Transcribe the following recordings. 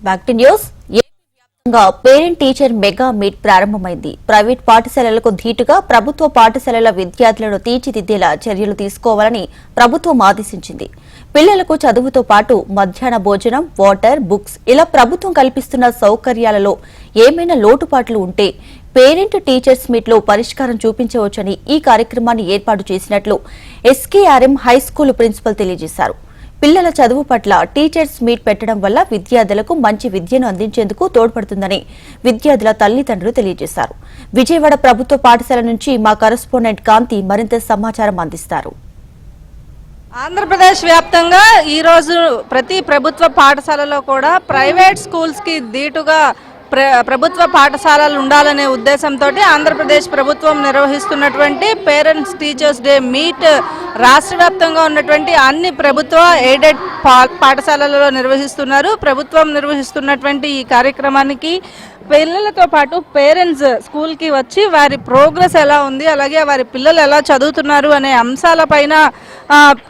Back to news. Parent teacher mega meet ప్రారంభమైంది. Private పాఠశాలలకు ధీటుగా ప్రభుత్వ పాఠశాలల విద్యార్థులను తీర్చిదిద్దేలా చర్యలు తీసుకోవాలని ప్రభుత్వం ఆదేశించింది. పిల్లలకు చదువుతో పాటు మధ్యాహ్న భోజనం, వాటర్, బుక్స్ ఇలా ప్రభుత్వం కల్పిస్తున్న సౌకర్యాలలో ఏమైనా లోటుపాట్లు ఉంటే పేరెంట్ టీచర్స్ మీట్ లో పరిష్కారం చూపించవచ్చని ఈ కార్యక్రమాన్ని ఏర్పాటు చేసినట్లు ఎస్కేఆర్ఎం హైస్కూల్ ప్రిన్సిపల్ తెలియజేశారు. పిల్లల చదువు పట్ల టీచర్స్ మీట్ పెట్టడం వల్ల విద్యార్థులకు మంచి విద్యను అందించేందుకు తోడ్పడుతుందని విద్యార్థుల తల్లిదండ్రులు తెలియజేశారు. విజయవాడ ప్రభుత్వ పాఠశాల నుంచి మా కరెస్పాండెంట్ కాంతి మరింత సమాచారం అందిస్తారు. ఆంధ్రప్రదేశ్ వ్యాప్తంగా ఈరోజు ప్రతి ప్రభుత్వ పాఠశాలలో కూడా ప్రైవేట్ స్కూల్స్ కి దీటుగా ప్రభుత్వ పాఠశాలలు ఉండాలనే ఉద్దేశంతో ఆంధ్రప్రదేశ్ ప్రభుత్వం నిర్వహిస్తున్నటువంటి పేరెంట్స్ టీచర్స్ డే మీట్ రాష్ట్ర వ్యాప్తంగా ఉన్నటువంటి అన్ని ప్రభుత్వ ఎయిడెడ్ పాఠశాలలలో నిర్వహిస్తున్నారు. ప్రభుత్వం నిర్వహిస్తున్నటువంటి ఈ కార్యక్రమానికి పిల్లలతో పాటు పేరెంట్స్ స్కూల్కి వచ్చి వారి ప్రోగ్రెస్ ఎలా ఉంది, అలాగే వారి పిల్లలు ఎలా చదువుతున్నారు అనే అంశాలపైన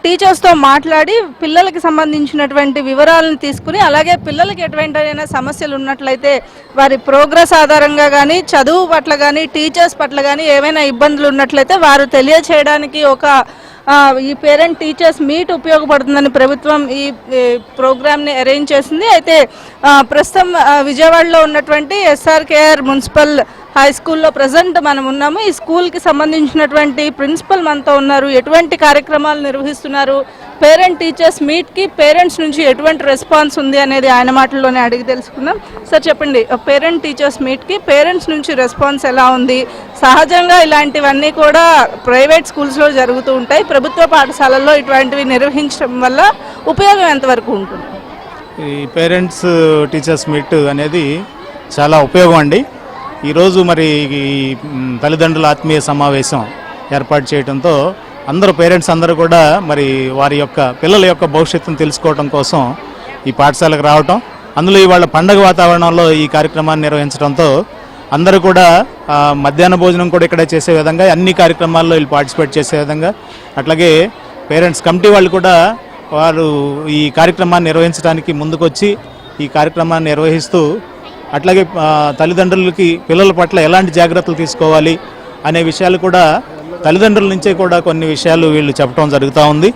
టీచర్స్తో మాట్లాడి పిల్లలకి సంబంధించినటువంటి వివరాలను తీసుకుని, అలాగే పిల్లలకి ఎటువంటి సమస్యలు ఉన్నట్లయితే వారి ప్రోగ్రెస్ ఆధారంగా కానీ, చదువు పట్ల కానీ, టీచర్స్ పట్ల కానీ ఏమైనా ఇబ్బందులు ఉన్నట్లయితే వారు తెలియచేయడానికి ఈ పేరెంట్ టీచర్స్ మీట్ ఉపయోగపడుతుందని ప్రభుత్వం ఈ ప్రోగ్రామ్ని అరేంజ్ చేసింది. అయితే ప్రస్తుతం విజయవాడలో ఉన్నటువంటి ఎస్ఆర్కేఆర్ మున్సిపల్ హై స్కూల్లో ప్రజెంట్ మనం ఉన్నాము. ఈ స్కూల్కి సంబంధించినటువంటి ప్రిన్సిపల్ మనతో ఉన్నారు. ఎటువంటి కార్యక్రమాలు నిర్వహిస్తున్నారు, పేరెంట్ టీచర్స్ మీట్కి పేరెంట్స్ నుంచి ఎటువంటి రెస్పాన్స్ ఉంది అనేది ఆయన మాటల్లోనే అడిగి తెలుసుకుందాం. సార్ చెప్పండి, పేరెంట్ టీచర్స్ మీట్కి పేరెంట్స్ నుంచి రెస్పాన్స్ ఎలా ఉంది? సహజంగా ఇలాంటివన్నీ కూడా ప్రైవేట్ స్కూల్స్లో జరుగుతూ ఉంటాయి. ప్రభుత్వ పాఠశాలల్లో ఇటువంటివి నిర్వహించడం వల్ల ఉపయోగం ఎంతవరకు ఉంటుంది? ఈ పేరెంట్స్ టీచర్స్ మీట్ అనేది చాలా ఉపయోగం అండి. ఈరోజు మరి తల్లిదండ్రుల ఆత్మీయ సమావేశం ఏర్పాటు చేయడంతో అందరూ పేరెంట్స్ అందరూ కూడా మరి వారి యొక్క పిల్లల యొక్క భవిష్యత్తును తెలుసుకోవడం కోసం ఈ పాఠశాలకు రావటం, అందులో ఇవాళ పండగ వాతావరణంలో ఈ కార్యక్రమాన్ని నిర్వహించడంతో అందరూ కూడా మధ్యాహ్న భోజనం కూడా ఇక్కడ చేసే విధంగా అన్ని కార్యక్రమాల్లో వీళ్ళు పార్టిసిపేట్ చేసే విధంగా, అట్లాగే పేరెంట్స్ కమిటీ వాళ్ళు కూడా వారు ఈ కార్యక్రమాన్ని నిర్వహించడానికి ముందుకొచ్చి ఈ కార్యక్రమాన్ని నిర్వహిస్తూ, అట్లాగే తల్లిదండ్రులకి పిల్లల పట్ల ఎలాంటి జాగ్రత్తలు తీసుకోవాలి అనే విషయాలు కూడా తల్లిదండ్రుల నుంచే కూడా కొన్ని విషయాలు వీళ్ళు చెప్పడం జరుగుతూ ఉంది.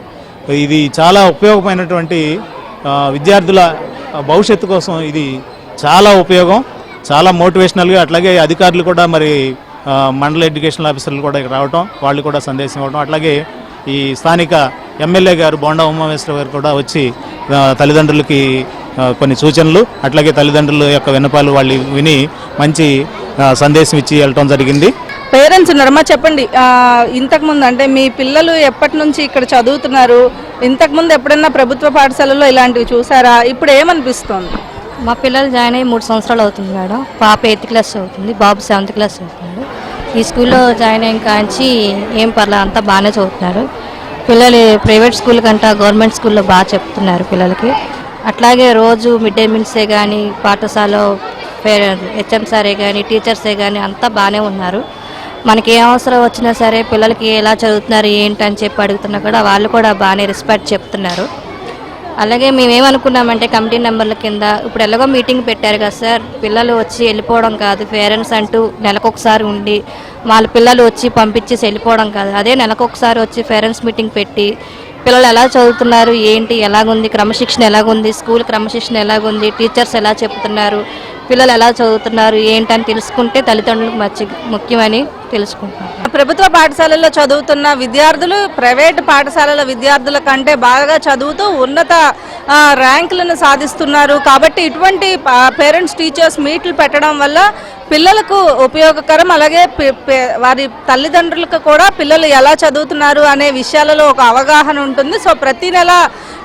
ఇది చాలా ఉపయోగమైనటువంటి విద్యార్థుల భవిష్యత్తు కోసం ఇది చాలా ఉపయోగం, చాలా మోటివేషనల్గా. అట్లాగే అధికారులు కూడా మరి మండల ఎడ్యుకేషనల్ ఆఫీసర్లు కూడా ఇక్కడ రావటం, వాళ్ళు కూడా సందేశం ఇవ్వడం, అట్లాగే ఈ స్థానిక ఎమ్మెల్యే గారు బోండా ఉమామేశ్వర గారు కూడా వచ్చి తల్లిదండ్రులకి కొన్ని సూచనలు, అట్లాగే తల్లిదండ్రుల యొక్క విన్నపాలు వాళ్ళు విని మంచి సందేశం ఇచ్చి వెళ్ళటం జరిగింది. పేరెంట్స్ ఉన్నారమ్మా, చెప్పండి, ఇంతకుముందు అంటే మీ పిల్లలు ఎప్పటి నుంచి ఇక్కడ చదువుతున్నారు? ఇంతకుముందు ఎప్పుడైనా ప్రభుత్వ పాఠశాలలో ఇలాంటివి చూసారా? ఇప్పుడు ఏమనిపిస్తుంది? మా పిల్లలు జాయిన్ అయ్యి 3 సంవత్సరాలు అవుతుంది మేడం. పాప 8th క్లాస్ చదువుతుంది, బాబు 7th క్లాస్ చదువుతున్నాడు. ఈ స్కూల్లో జాయిన్ అయిన కాంచి ఏం పర్లేదు, అంతా బాగానే చదువుతున్నారు. పిల్లలు ప్రైవేట్ స్కూల్ కంటే గవర్నమెంట్ స్కూల్లో బాగా చెప్తున్నారు పిల్లలకి. అట్లాగే రోజు మిడ్ డే మీల్సే కానీ, పాఠశాల హెచ్ఎంసారే కానీ, టీచర్సే కానీ అంతా బాగానే ఉన్నారు. మనకి ఏ అవసరం వచ్చినా సరే పిల్లలకి ఎలా చదువుతున్నారు ఏంటని చెప్పి అడుగుతున్నా కూడా వాళ్ళు కూడా బాగానే రెస్పెక్ట్ చెప్తున్నారు. అలాగే మేమేమనుకున్నామంటే కమిటీ నెంబర్ల కింద ఇప్పుడు ఎలాగో మీటింగ్ పెట్టారు కదా సార్, పిల్లలు వచ్చి వెళ్ళిపోవడం కాదు, పేరెంట్స్ అంటూ నెలకొకసారి ఉండి వాళ్ళ పిల్లలు వచ్చి పంపించేసి వెళ్ళిపోవడం కాదు, అదే నెలకొకసారి వచ్చి పేరెంట్స్ మీటింగ్ పెట్టి పిల్లలు ఎలా చదువుతున్నారు ఏంటి, ఎలాగుంది, క్రమశిక్షణ ఎలాగుంది, స్కూల్ క్రమశిక్షణ ఎలాగుంది, టీచర్స్ ఎలా చెప్తున్నారు, పిల్లలు ఎలా చదువుతున్నారు ఏంటని తెలుసుకుంటే తల్లిదండ్రులకు ముఖ్యమని తెలుసుకుంటున్నాం. ప్రభుత్వ పాఠశాలల్లో చదువుతున్న విద్యార్థులు ప్రైవేట్ పాఠశాలల విద్యార్థుల కంటే బాగా చదువుతూ ఉన్నత ర్యాంకులను సాధిస్తున్నారు. కాబట్టి ఇటువంటి పేరెంట్స్ టీచర్స్ మీట్లు పెట్టడం వల్ల పిల్లలకు ఉపయోగకరం, అలాగే వారి తల్లిదండ్రులకు కూడా పిల్లలు ఎలా చదువుతున్నారు అనే విషయాలలో ఒక అవగాహన ఉంటుంది. సో ప్రతి నెల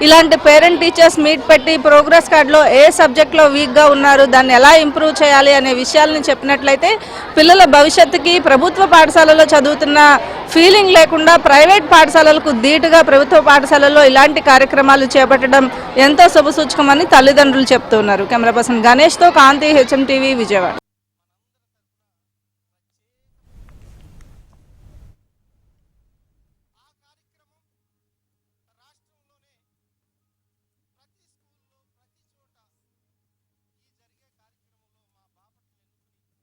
ఇలాంటి పేరెంట్ టీచర్స్ మీట్ పెట్టి ప్రోగ్రెస్ కార్డులో ఏ సబ్జెక్ట్లో వీక్గా ఉన్నారు, దాన్ని ఎలా ఇంప్రూవ్ చేయాలి అనే విషయాలను చెప్పినట్లయితే పిల్లల భవిష్యత్తుకి ప్రభుత్వ పాఠశాలలో చదువుతున్న ఫీలింగ్ లేకుండా ప్రైవేట్ పాఠశాలలకు ధీటుగా ప్రభుత్వ పాఠశాలల్లో ఇలాంటి కార్యక్రమాలు చేపట్టడం ఎంతో శుభసూచకమని తల్లిదండ్రులు చెప్తున్నారు. కెమెరా పర్సన్ గణేష్తో కాంతి, HM TV, విజయవాడ.